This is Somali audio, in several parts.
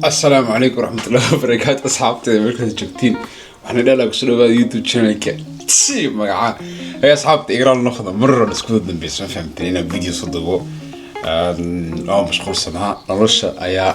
السلام عليكم ورحمة الله وبركاته أصحابتي مركز جبتين وإحنا نلا بسلوا بهذا يوتيوب شانل تسي مقعة هي أصحابتي إقرأ ناخذ مرة نسكت الدنبيس ما فهمت لنا فيديو صدقوا مشغول سمها نلش أيا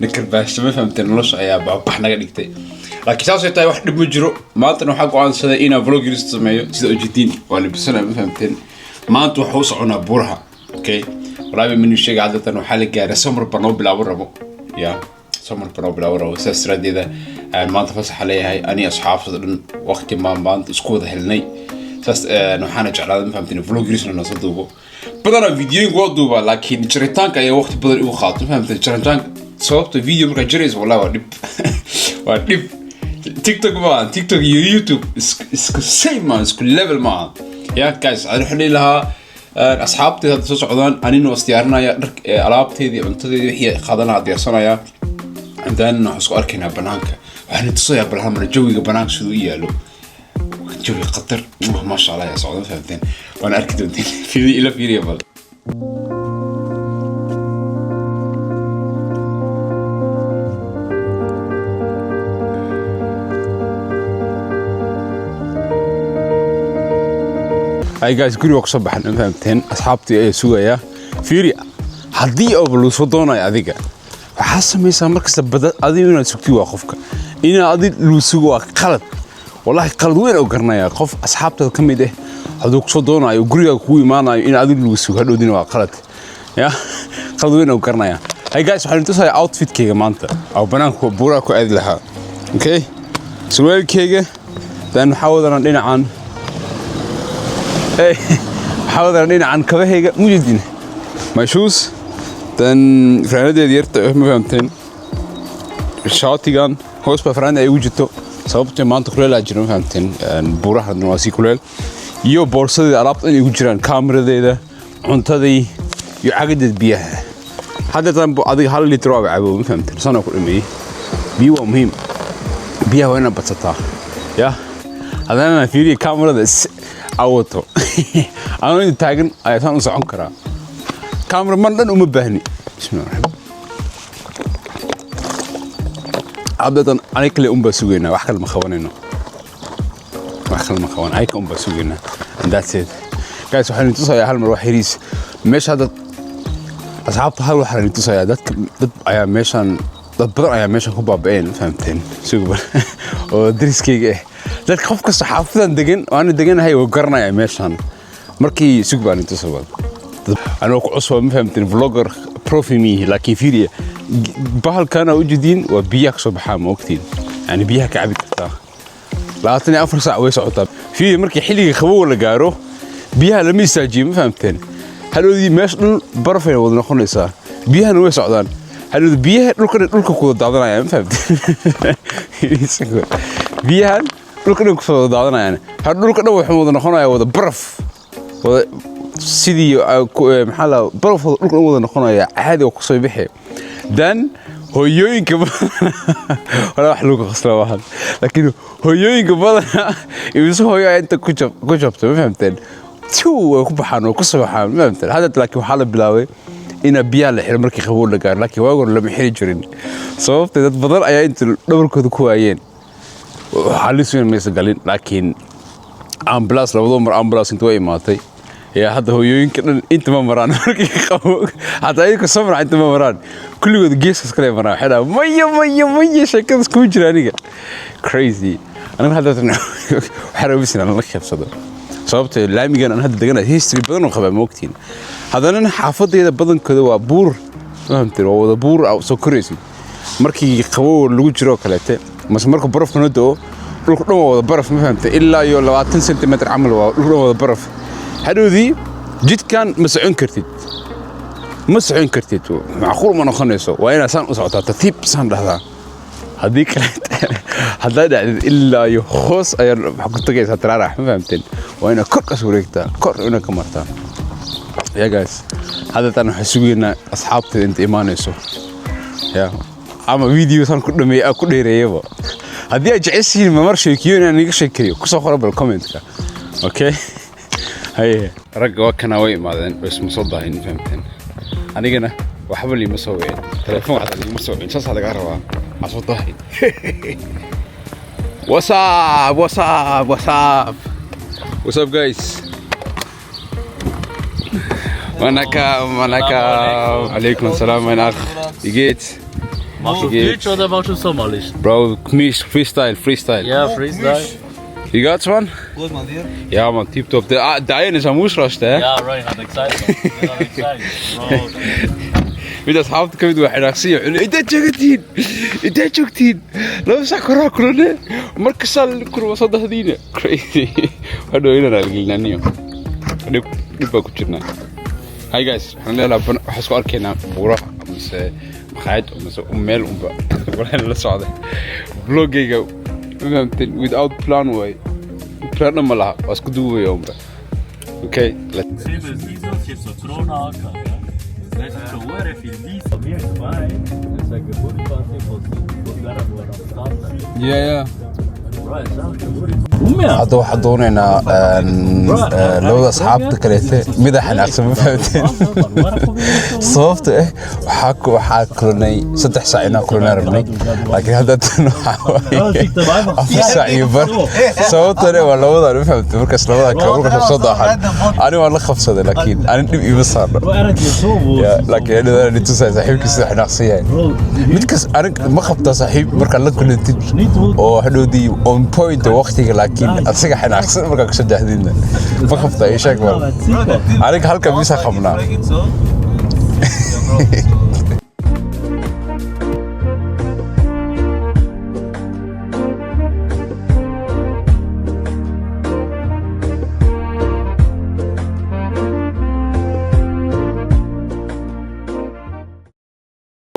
نكر باش ما فهمت نلش أيا بحنا قديكتي لكن ساسي تاي واحد بمجرو ما أنتوا حقوا عن سدينا فلوجرز تسمعوا سيدا جدين وأنا بسنا ما فهمتين ما أنتوا حوص عنا بورها أوكي ولا من الشيء عادة وحالك يعني سمر بنوبل أو ربو يا سمر بنوبل أو ربو سأسرد إذا ما أنت فصح عليها هاي أني أصحاب صدقن وقت ما أنت سكوت هلني ساس نحنا جعلنا فهمتني فلوجرز لنا صدقوا بدنا فيديو نقول دوبا لكن شريطان كأي وقت بدر يبغى خاطر فهمت شريطان صوت فيديو مرة جريز ولا ودب تيك توك ما تيك توك يوتيوب اسك سيم ما اسك ليفل ما يا جايز أنا حني لها أصحابتي هذا صعدان أنا إنه استيارنا يا ألعابتي دي منتدي هي خدنا عدي صنع يا عندنا حسق أركنا بنانك وإحنا تصير بالهم الجوي بنانك شو يالو جوي قطر ما شاء الله يا صعدان فهمتين وأنا أركض في إلى في ريبل هاي جايز كل وقت صباح فهمتين أصحابتي سويا فيري حدي أو بلوسودونا يا ذيك وحاسة ميسا مركز بدأ أدي وين سكتي واقفك إنا أدي لوسوا قلت والله قلت وين أوكرنا يا قف أصحابتي كم يده هذوك صدونا يقولي كوي معنا إنا أدي لوسوا هذو دينا قلت يا قلت وين أوكرنا يا هاي جايز حنا نتصل أوتفيت كيجا مانتا أو بنانكو بوراكو أدي لها أوكي سويل كيجا لأن نحاول أن ندينا عن حاول أن عن كذا موجودين my shoes then فرانة ديرت ما فهمتين الشاطئان هوس بفرانة يوجدته سبب ما أنت كلها جنون فهمتين بورح النواسي كلها يو بورصة دي عرفت إن يوجدان كاميرا ده عنتدي يعقد بيها هذا تام أدي حال اللي تروح عبوا ما فهمتين صنع كل مي بيو مهم بيها وين بتسطح يا هذا أنا في كاميرا ده أوتو أنا نتاجن أيضاً نصعون كرا كاميرا من لن أمبهني بسم الله الرحمن عادة أنا كل بسوينا وأحكي المخوانينه وأحكي المخوان أيك بسوينا and that's it guys وحنا نتصل يا هالمروح هريس مش هذا أصحاب تهال وحنا نتصل يا ده أيام مشان ده بدر أيام مشان كوبا بين فهمتين سوبر ودريس كيجي dadka qof kasta xaafadan degan waan deganahay oo garanay meeshan markii suuq baan inta soo ana ku cusub ma fahmtin vlogger profimi laakiin fiiriye bahalkan oo jidin waa biyaha soo baxaa ma ogtiin yani biyaha ka cabi kartaa 24 saac way socotaa fiiriye markii xilliga qabow la gaaro biyaha lama istaajiyo ma fahmtin haloodii meesh dhul barafay wada noqonaysaa biyahana way socdaan haloodii biyaha dhulka ku daadanaya ma fahmtin biyahan dhulka ku daadana yani had dhulka dhan wuxuu wada noqonayaa wada baraf wada sidii maxaa la baraf dhulka wada noqonayaa caadi oo ku soo bixi dan hooyooyinka wala wax lagu qasla wahan laakiin hooyooyinka badan isu hooyo inta ku jabto ma fahamteen tuu ku baxaan oo ku soo baxaan ma fahamteen hada laakiin waxa la bilaabay ina biyaha la xiro markii qabow la gaar laakiin waagoor lama xiri jirin sababtay dad badan ayaa inta dhabarkooda ku waayeen حاليسوين ميس قالين لكن أمبلاس لو ضمر أمبلاس أنتوا أي ماتي يا هذا هو يمكن أنت ما مران حتى أيك الصبر أنت ما مران كل يوم جيس كله مران حدا مية شكل سكوجر أنيقا crazy أنا هذا حرابيسنا أنا لك صدق صابت لامي كان أنا هذا دقنا هيستري بدن وخبر موقتين هذا أنا حافظ هذا بدن كذا وبور فهمت هو بور أو سكريسي مركي قوو لو جرو كلاته بس مركو برف كنودو dhulka dhan wada baraf ma fahamtay ilaa iyo 20 cm camal waa dhulka wada baraf hadhoodii jidkan ma socon kartid macquul ma noqonayso waa inaad san u socotaa tartiib san dhahdaa hadii kale hadaa dhacdid ilaa iyo hoos ayaa waxa ku tagaysaa taraarax ma fahamteen waa inaad kor ka soo wareegtaa kor inaad ka martaa ya guys hada tan waxa sugeynaa asxaabteeda inta imaanayso ya ama video san ku dhameeyay ku dheereeyaba hadii aad jeceshiin ma mar sheekiyo inaan iga sheekiyo ku soo qoro bal comment-ka okay haye rag waa kana way imaadeen bas ma soo daahin fahamteen anigana waxba li ma soo weeyay تليفون واحد اللي مسوي إن شاء الله هذا قربه عصوت ضحي واتساب واتساب واتساب واتساب جايز منكم عليكم السلام من أخ جيت Machst du Deutsch oder machst du Somalisch? bro freestyle Ja, Freestyle. you got one Gut, man, dir? ja man tip top der eine ist am Ausrasten Ja, Ryan hat excited. Bro. mid asxaabta kamid waa xiraaqsiyo inta joogtiin laba sac koraa kulane marka sal kurwa saddexdiina crazy hadhow inaan algelinaniyo dhib baa ku jirnaa hi guys waxaan leelaha waxaan isku arkaynaa buuro mise makhaayad mise meel unba walaan la socda vloggayga mafahamteen without plan way planna ma laha waa isku duubaya unba okay Jetzt so Corona-Haken, ja? Das ist schon sehr viel Wies. Auf jeden Fall. Das ist eine Geburtsparty von Bulgaren, wo am Start ist. yeah Right, hadda waxaan doonaynaa labada asxaabta kaleete midaxan aqsan ma fahamteen sababta waxaa kulanay 3 saac inaan kulanaa rabnay laakiin hadda tan waxaa waaye 4 saac iyo bar sababtana waa labadan ma fahamteen markaas labada kale markaas soo daaxan ani waan la qabsaday laakiin ani dhib iima saarno laakiin anidana nitusay saaxiibkiisa sida xanaaqsan yahay midkaas anig ma qabtaa saaxiib markaad la kulantid oo hadhowdii on point waqtiga laakiin asiga xanaaqsan markaa ku saddexdiina ma qabtaa ii sheeg mal aniga halka bisa qabnaa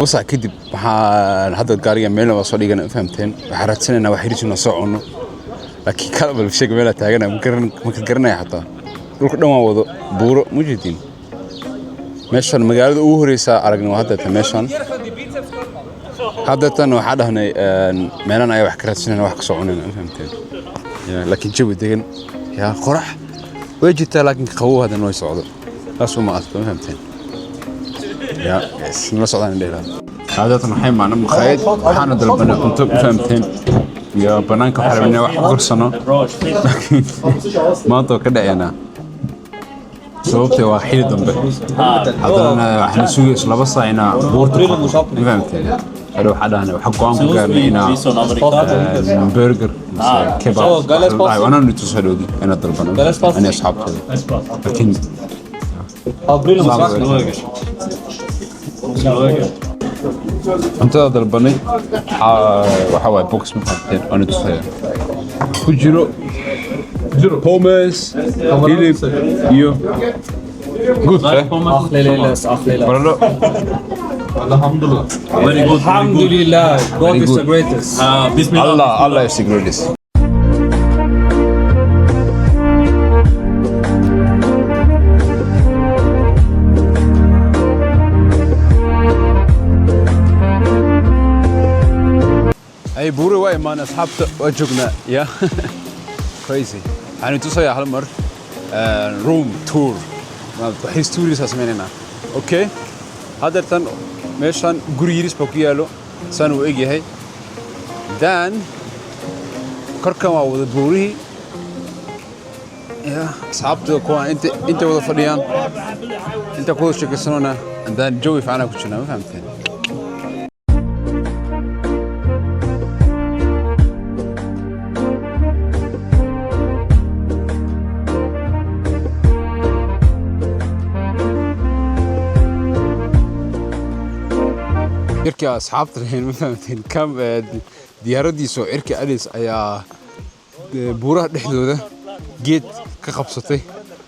وصع كدب هذا القارية ميلنا وصلينا فهمتين حرتنا وحيرتنا صعونه لكن كلام الشيء ميلنا تاجنا ممكن قرنا حتى روح دوما وضو بورو موجودين مشان مقالد أوهريسا أرجعنا وهذا تمشان هذا تنو حدا هنا ميلنا أي واحد كرتنا واحد صعوننا فهمتين لكن جو دين يا قرح وجدت لكن قوة هذا نوع صعود أسمع ما أصلا فهمتين يا بس ما صعدنا الليلة هذا تنحين معنا مخيط وحنا ضربنا كنت فهمتين يا بنانك حرمنا واحد قرصنا لكن ما تو كده أنا صوبتي واحد ضمبه هذا أنا إحنا سويس لبصة هنا بورتو فهمتين حلو حدا هنا وحقهم كنا برجر كباب وأنا نتوسلوا دي أنا ضربنا أنا أصحاب كذا لكن أنت ضربني وحواي بوكس محطين أنا تسوي كجرو بومس هيلب يو good الحمد لله. Very good. Alhamdulillah, God is the greatest. Allah is the greatest. أي بوري واي ما نصحاب وجبنا يا crazy يعني توصل على المر روم تور ما بحس توريس اسميننا أوكي هذا تن ماشان غريريس بقيالو سانو إيجي هاي دان كركم أو بوري يا أصحاب كوان أنت وضع فريان أنت كل شيء كسرنا دان جوي فعنا كشنا ما فهمتين إركي أصحابتنا هنا مثلاً كم دياردي سو إركي أليس أيا بورا دحدوده جيت كخبصتي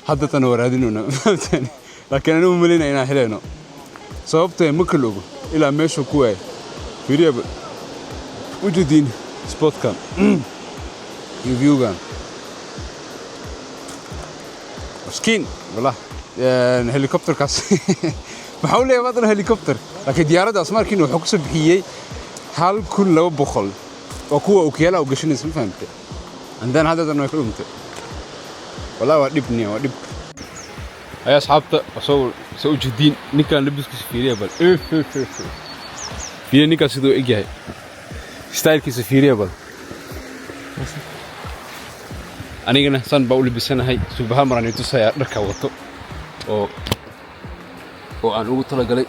هذا تنور هذينونا مثلاً لكن أنا مملين هنا هلنا صوبته مكلوجو إلى مشوا كوي فيريب وجودين سبوت كان يفيو كان مسكين والله هليكوبتر كاس محاولة يا بدر هليكوبتر لكن ديارة أسمار كينو حكسب بحيي هل كل لو بخل وكوا وكيلا وقشين اسمه فهمت عندنا هذا ده يكلمت والله ودبني ودب يا أصحاب سو جدين نكان لبس كسفيرية بل fiiriya ninkaas siduu eg yahay stylekiisa fiiriya bal anigana san baa u labisanahay subaha maraan tusayaa dharka wato oo aan ugu talagalay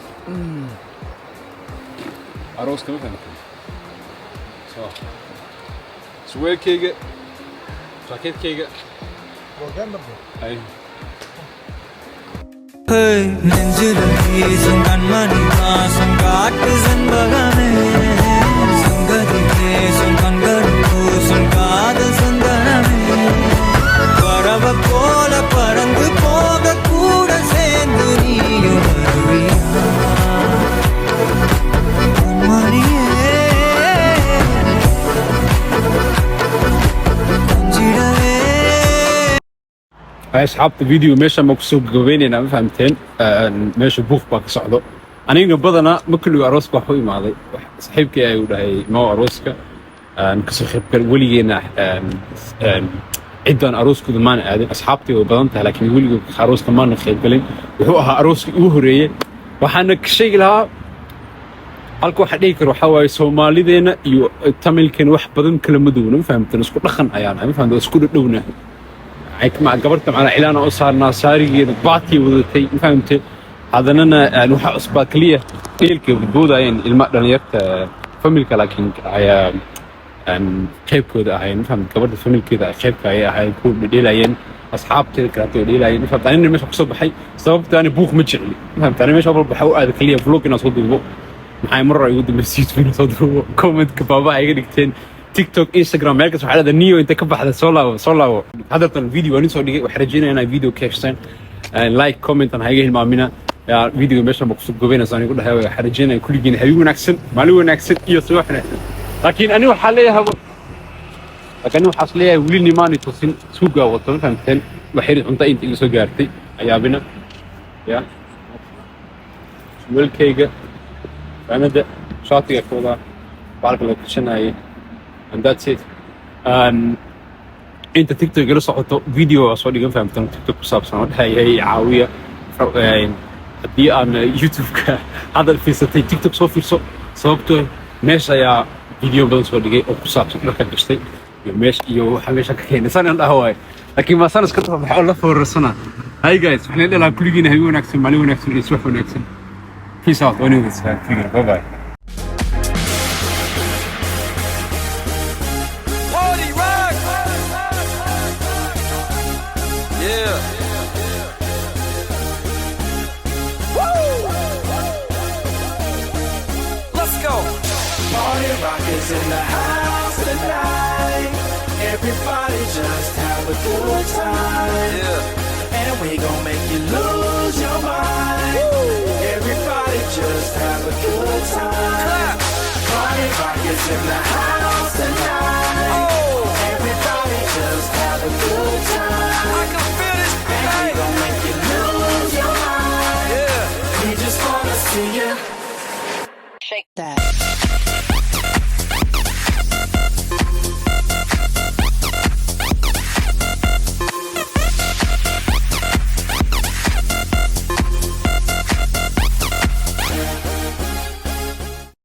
arooska ma fahamtay suweelkayga jaakeedkayga ay நெஞ்சில வீசும் கண்மணி வாசம் காட்டு செண்பகமே சங்கதி பேசும் கண்கள் பூசும் காதல் சந்தனமே பறவ போல பறந்து போக கூட சேர்ந்து நீயும் வருவியா மணியே கொஞ்சிடவே asxaabta video meesha ma ku soo gabeynayna ma fahamteen meesha buuq baa ka socdo aniga badana ma kulliga arooska wax u imaaday saaxiibkay ayuu dhahay ma arooska kasoo qaybgal weligeena ciddaan arooskooda maana aadin asxaabtii way badan tahay laakiin weligood arooska maana qaybgalin wuxuu ahaa arooskii ugu horreeyey waxaana ka sheegi lahaa halka waxa dhihi karo waxaa waaye soomaalideena iyo tamilkeena wax badan kala madow ma fahamteen isku dhaqan ayaan ma fahamteen isku dhowna مع قبرت معنا إعلان أصارنا ساري باتي وذتي فهمت هذا أنا نوحة أصبات كلية كلك بودا يعني المقدار يرت فملك لكن هي كيف كذا هي نفهم قبرت فملك كذا كيف هي يكون بديلاين أصحاب تلك بديلاين فهمت أنا مش أقصد بحي سبب ثاني بوخ متشعلي فهمت أنا مش أبغى بحاول هذا كلية فلوك الناس صدقوا معي مرة يقول مسيت فينا صدقوا كومنت كبابا هيك دكتين تيك توك انستغرام مركز وحالة النيو انت كبح هذا صلاة هذا الفيديو وانا سوى وحرجينا انا فيديو كيشتين لايك كومنت انا هايجي المؤمنة يا فيديو ماشي مقصود قبينا صاني يقول لها حرجينا كل جين حبيبي نكسن معلومة نكسن iyo subaxna laakiin ani waxa leeyahay laakiin waxa asliya wili nimaani tusin suuqa wato fahamteen waxay cunta inta iga soo gaartay ayaabina ya welkayga anada shaatiga kooda baalka la kushanayay and that's it انت تيك توك لا socoto video soo dhigan fahamtan TikTok ku saabsan waxa ay caawiya hadii aan YouTube ka hadal fiirsatay TikTok soo fiirso sababtoo meesha ayaa video badan soo dhigay oo ku saabsan dharka gastay iyo waxa meesha ka keenay sanan dhahawaay laakiin ma sanas ka tahay waxa la foorarsana hi guys waxaan leeyahay kulligiina hay wanaagsan maalin wanaagsan iyo subax wanaagsan peace out on this bye bye Rockers in the house tonight. Everybody just have a good time. Yeah. And we gon' make you lose your mind. Woo. Everybody just have a good time. Party rockers in the house tonight.